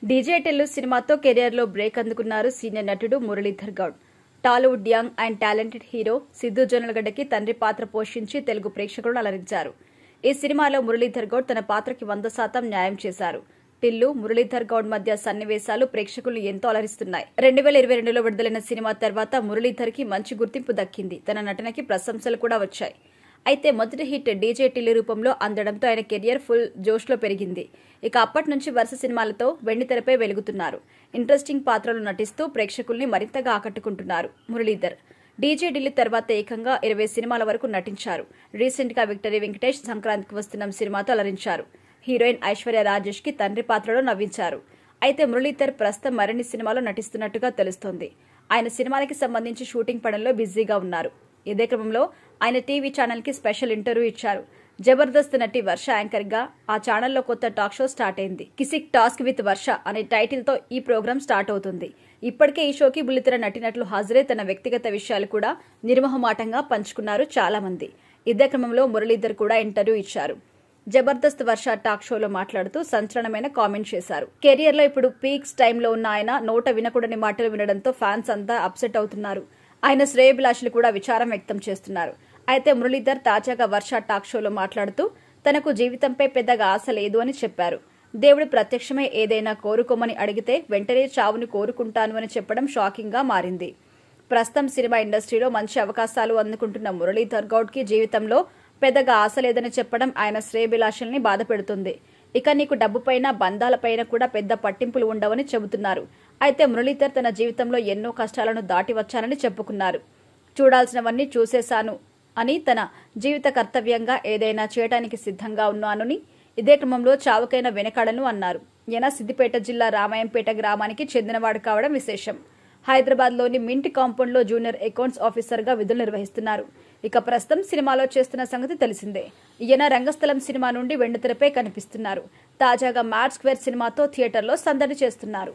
DJ Tillu సినిమాతో కెరియర్లో break అందుకున్నారు సీనియర్ నటుడు Muralidhar Goud. Tollywood young and talented hero Siddu జొన్నలగడ్డకి తండ్రి పాత్ర పోషించి తెలుగు ప్రేక్షకులను అలరించారు. ఈ సినిమాలో మురళీధర్ గౌడ్ తన పాత్రకి 100% న్యాయం చేశారు. టిల్లు, మురళీధర్ గౌడ్ మధ్య సన్నివేశాలు ప్రేక్షకులను ఎంతో అలరిస్తున్నాయి. 2022లో విడుదలైన సినిమా తర్వాత మురళీధర్ కి మంచి గుర్తింపు దక్కింది. తన నటనకి ప్రశంసలు కూడా వచ్చాయి. అయితే మొదటి హిట్ డీజే టిల్లు రూపంలో అందడంతో ఆయన కెరియర్ ఫుల్ జోష్లో పెరిగింది. ఇక అప్పటి నుంచి వరుస సినిమాలతో వెండితెరపై వెలుగుతున్నారు. ఇంట్రెస్టింగ్ పాత్రలు నటిస్తూ ప్రేక్షకుల్ని మరింతగా ఆకట్టుకుంటున్నారు మురళీధర్. డీజే టిల్లు తర్వాత ఏకంగా 20 సినిమాల వరకు నటించారు. రీసెంట్ గా విక్టరీ వెంకటేష్ సంక్రాంతికి వస్తున్న సినిమాతో అలరించారు. హీరోయిన్ ఐశ్వర్య రాజేష్ కి తండ్రి పాత్రలో నవ్వించారు. అయితే మురళీధర్ ప్రస్తుతం మరిన్ని సినిమాలో నటిస్తున్నట్టుగా తెలుస్తోంది. ఆయన సినిమాలకి సంబంధించి షూటింగ్ పనుల్లో బిజీగా ఉన్నారు. ఇదే క్రమంలో ఆయన టీవీ ఛానల్ కి స్పెషల్ ఇంటర్వ్యూ ఇచ్చారు. జబర్దస్త్ నటి వర్ష యాంకర్ గా ఆ ఛానల్లో కొత్త టాక్ షో స్టార్ట్ అయింది. కిసిక్ టాస్క్ విత్ వర్ష అనే టైటిల్ తో ఈ ప్రోగ్రాం స్టార్ట్ అవుతుంది. ఇప్పటికే ఈ షోకి బుల్లితెర నటినట్లు హాజరై తన వ్యక్తిగత విషయాలు కూడా నిర్మోహమాటంగా పంచుకున్నారు చాలా మంది. ఇదే క్రమంలో మురళీధర్ కూడా ఇంటర్వ్యూ ఇచ్చారు. జబర్దస్త్ వర్ష టాక్ షోలో మాట్లాడుతూ సంచలనమైన కామెంట్ చేశారు. కెరియర్ లో ఇప్పుడు పీక్స్ టైంలో ఉన్న ఆయన నోట వినకూడని మాటలు వినడంతో ఫ్యాన్స్ అంతా అప్సెట్ అవుతున్నారు. ఆయన శ్రేయోభిలాషులు కూడా విచారం వ్యక్తం చేస్తున్నారు. అయితే మురళీధర్ తాజాగా వర్ష టాక్ షోలో మాట్లాడుతూ తనకు జీవితంపై పెద్దగా ఆశ లేదు అని చెప్పారు. దేవుడు ప్రత్యక్షమై ఏదైనా కోరుకోమని అడిగితే వెంటనే చావుని కోరుకుంటాను అని చెప్పడం షాకింగ్ గా మారింది. ప్రస్తుతం సినిమా ఇండస్ట్రీలో మంచి అవకాశాలు అందుకుంటున్న మురళీధర్ గౌడ్ కి జీవితంలో పెద్దగా ఆశ లేదని చెప్పడం ఆయన శ్రేయోభిలాషుల్ని బాధపెడుతుంది. ఇక నీకు డబ్బుపైన బంధాలపైన కూడా పెద్ద పట్టింపులు ఉండవని చెబుతున్నారు. అయితే మురళీధర్ తన జీవితంలో ఎన్నో కష్టాలను దాటి వచ్చానని చెప్పుకున్నారు. చూడాల్సినవన్నీ చూసేశాను అని, తన జీవిత కర్తవ్యంగా ఏదైనా చేయడానికి సిద్ధంగా ఉన్నానని, ఇదే క్రమంలో చావుకైన వెనకాడను అన్నారు. ఈయన సిద్దిపేట జిల్లా రామాయంపేట గ్రామానికి చెందినవాడు కావడం విశేషం. హైదరాబాద్లోని మింట్ కాంపౌండ్లో జూనియర్ అకౌంట్స్ ఆఫీసర్గా విధులు నిర్వహిస్తున్నారు. ఇక ప్రస్తుతం సినిమాలో చేస్తున్న సంగతి తెలిసిందే. ఈయన రంగస్థలం సినిమా నుండి వెండితెరపై కనిపిస్తున్నారు. తాజాగా మ్యాడ్ స్క్వేర్ సినిమాతో థియేటర్లో సందడి చేస్తున్నారు.